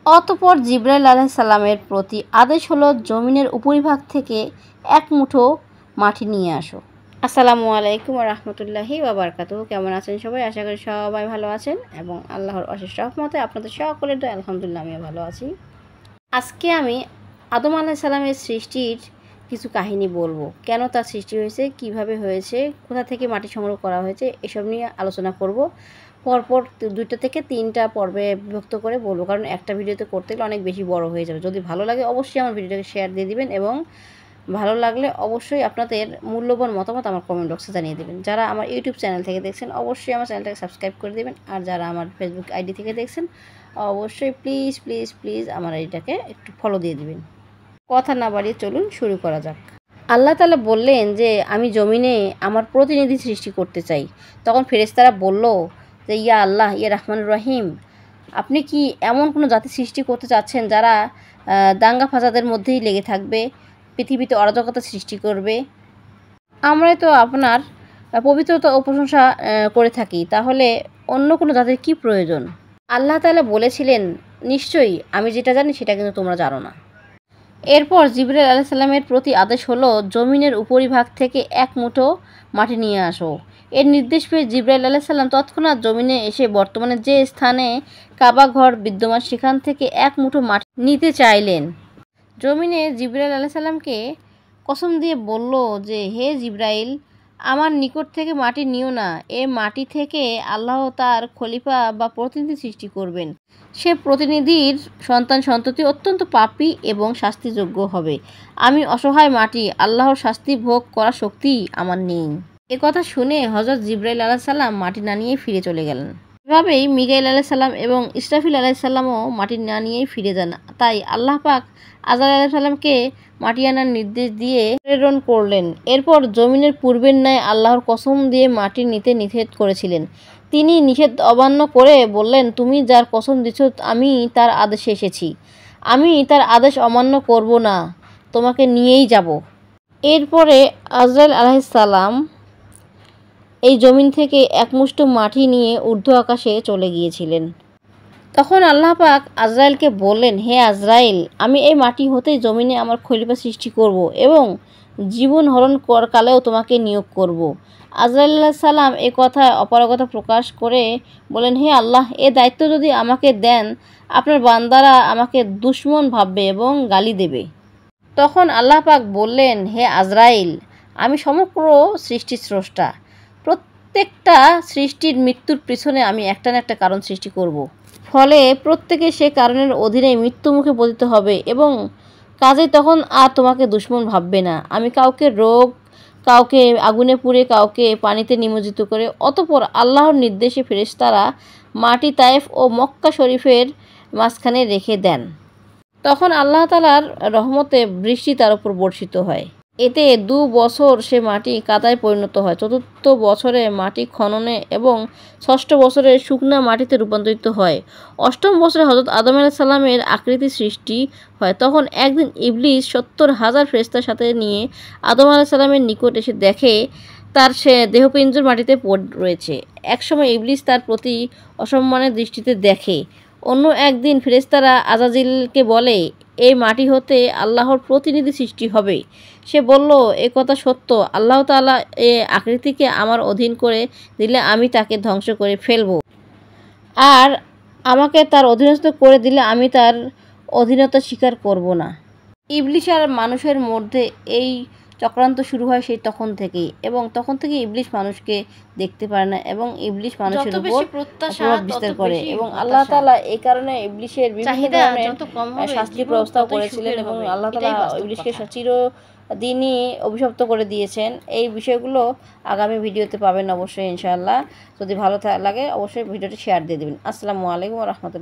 অতঃপর জিবরাইল আলাইহিস সালামের প্রতি আদেশ হলো জমিনের উপরিভাগ থেকে এক মুঠো মাটি নিয়ে আসো। আসসালামু আলাইকুম ওয়া রাহমাতুল্লাহি ওয়া বারাকাতুহু। কেমন আছেন সবাই? আশা করি সবাই ভালো আছেন এবং আল্লাহর অশেষ রহমতে আপনাদের সকলের দোয়ায় আলহামদুলিল্লাহ আমিও ভালো আছি। আজকে আমি আদম আলাইহিস সালামের সৃষ্টির কিছু কাহিনী বলবো। কেন তার সৃষ্টি হয়েছে, কিভাবে হয়েছে, কোথা থেকে মাটি সংগ্রহ করা হয়েছে, এসব নিয়ে আলোচনা করব। পরপর 2টা থেকে 3টা পর্বে বিভক্ত করে বলবো, কারণ একটা ভিডিওতে করতে গেলে অনেক বেশি বড় হয়ে যাবে। যদি ভালো লাগে অবশ্যই আমার ভিডিওটাকে শেয়ার দিয়ে দিবেন এবং ভালো লাগলে অবশ্যই আপনাদের মূল্যবান মতামত আমার কমেন্ট বক্সে জানিয়ে দেবেন। যারা আমার ইউটিউব চ্যানেল থেকে দেখছেন অবশ্যই আমার চ্যানেলটাকে সাবস্ক্রাইব করে দেবেন, আর যারা আমার ফেসবুক আইডি থেকে দেখছেন অবশ্যই প্লিজ প্লিজ প্লিজ আমার আইডিটাকে একটু ফলো দিয়ে দিবেন। কথা না বাড়িয়ে চলুন শুরু করা যাক। আল্লাহ তাআলা বললেন যে আমি জমিনে আমার প্রতিনিধি সৃষ্টি করতে চাই। তখন ফেরেশতারা বলল যে ইয়া আল্লাহ, ইয়া রহমানুর রহিম, আপনি কি এমন কোনো জাতি সৃষ্টি করতে চাচ্ছেন যারা দাঙ্গা ফাসাদের মধ্যেই লেগে থাকবে, পৃথিবীতে অরাজকতা সৃষ্টি করবে? আমরাই তো আপনার পবিত্রতা ও প্রশংসা করে থাকি, তাহলে অন্য কোনো জাতির কি প্রয়োজন? আল্লাহ তাআলা বলেছিলেন, নিশ্চয়ই আমি যেটা জানি সেটা কিন্তু তোমরা জানো না। এরপর জিবরাইল আলাইহিস সালামের প্রতি আদেশ হলো জমিনের উপরিভাগ থেকে এক মুঠো মাটি নিয়ে আসো। এর নির্দেশ পেয়ে জিবরাইল আলাইহিস সালাম তৎক্ষণাৎ জমিনে এসে বর্তমানে যে স্থানে কাবা ঘর বিদ্যমান সেখান থেকে এক মুঠো মাটি নিতে চাইলেন। জমিনে জিবরাইল আলাইহিস সালামকে কসম দিয়ে বলল যে হে জিবরাইল, আমার নিকট থেকে মাটি নিও না। এ মাটি থেকে আল্লাহ তার খলিফা বা প্রতিনিধি সৃষ্টি করবেন। সে প্রতিনিধির সন্তান সন্ততি অত্যন্ত পাপী এবং শাস্তিযোগ্য হবে। আমি অসহায় মাটি, আল্লাহর শাস্তি ভোগ করার শক্তি আমার নেই। এ কথা শুনে হযরত জিবরাইল আলাইহিস সালাম মাটি না নিয়ে ফিরে চলে গেলেন। এভাবেই মিকাইল আলাইহিস সালাম এবং ইসরাফিল আলাইহিস সালামও মাটি না নিয়েই ফিরে যান। তাই আল্লাহ পাক আজরাইল আলাইহিস সালামকে মাটি আনার নির্দেশ দিয়ে প্রেরণ করলেন। এরপর জমিনের পূর্বের ন্যায় আল্লাহর কসম দিয়ে মাটি নিতে নিষেধ করেছিলেন। তিনি নিষেধ অমান্য করে বললেন, তুমি যার কসম দিচ্ছ আমি তার আদেশে এসেছি, আমি তার আদেশ অমান্য করব না, তোমাকে নিয়েই যাব। এরপরে আজরাইল আলাইহিস সালাম এই জমিন থেকে এক মুষ্ঠো মাটি নিয়ে ঊর্ধ্ব আকাশে চলে গিয়েছিলেন। তখন আল্লাহ পাক আজরাইলকে বললেন, হে আজরাইল, আমি এই মাটি হতেই জমিনে আমার খলিফা সৃষ্টি করব এবং জীবন হরণ কালেও তোমাকে নিয়োগ করব। আজরাইল আলাইহিস সালাম এ কথায় অপারগতা প্রকাশ করে বলেন, হে আল্লাহ, এ দায়িত্ব যদি আমাকে দেন আপনার বান্দারা আমাকে দুশমন ভাববে এবং গালি দেবে। তখন আল্লাহ পাক বললেন, হে আজরাইল, আমি সমগ্র সৃষ্টির স্রষ্টা। প্রত্যেকটা সৃষ্টির মৃত্যুর পিছনে আমি একটা না একটা কারণ সৃষ্টি করব। ফলে প্রত্যেকে সে কারণের অধীনে মৃত্যু মুখে পতিত হবে এবং কাজেই তখন আর তোমাকে দুশমন ভাববে না। আমি কাউকে রোগ, কাউকে আগুনে পুড়ে, কাউকে পানিতে নিমজ্জিত করে। অতঃপর আল্লাহর নির্দেশে ফেরেশতারা মাটি তায়েফ ও মক্কা শরীফের মাঝখানে রেখে দেন। তখন আল্লাহ তাআলার রহমতে বৃষ্টি তার উপর বর্ষিত হয়। এতে 2 বছর সে মাটি কাদায় পরিণত হয়। 4র্থ বছরে মাটি খননে এবং 6ষ্ঠ বছরে শুকনা মাটিতে রূপান্তরিত হয়। 8ম বছরে হযরত আদম আলাইহিস সালামের আকৃতি সৃষ্টি হয়। তখন একদিন ইবলিস 70,000 ফেরেশতার সাথে নিয়ে আদম আলাইহিস সালামের নিকট এসে দেখে তার সে দেহপিঞ্জর মাটিতে পড়ে রয়েছে। একসময় ইবলিস তার প্রতি অসম্মানের দৃষ্টিতে দেখে। অন্য একদিন ফেরেশতারা আজাজিলকে বলে, এই মাটি হতে আল্লাহর প্রতিনিধি সৃষ্টি হবে। সে বলল, এ কথা সত্য। আল্লাহ তাআলা এ আকৃতিকে আমার অধীন করে দিলে আমি তাকে ধ্বংস করে ফেলব, আর আমাকে তার অধীনস্থ করে দিলে আমি তার অধীনতা স্বীকার করব না। ইবলিস আর মানুষের মধ্যে এই চক্রান্ত শুরু হয় সেই তখন থেকেই, এবং তখন থেকে ইবলিস মানুষকে দেখতে পারে না এবং ইবলিস মানুষের উপর প্রভাব বিস্তার করে এবং আল্লাহ তাআলা এই কারণে ইবলিসের বিভিন্ন ধরনের শাস্তির ব্যবস্থা করেছিলেন এবং আল্লাহ তাআলা ইবলিসকে চিরদিনই অভিশপ্ত করে দিয়েছেন। এই বিষয়গুলো আগামী ভিডিওতে পাবেন অবশ্যই ইনশাআল্লাহ। যদি ভালো লাগে অবশ্যই ভিডিওটি শেয়ার দিয়ে দেবেন। আসসালামু আলাইকুম ওয়া রাহমাতুল্লাহ।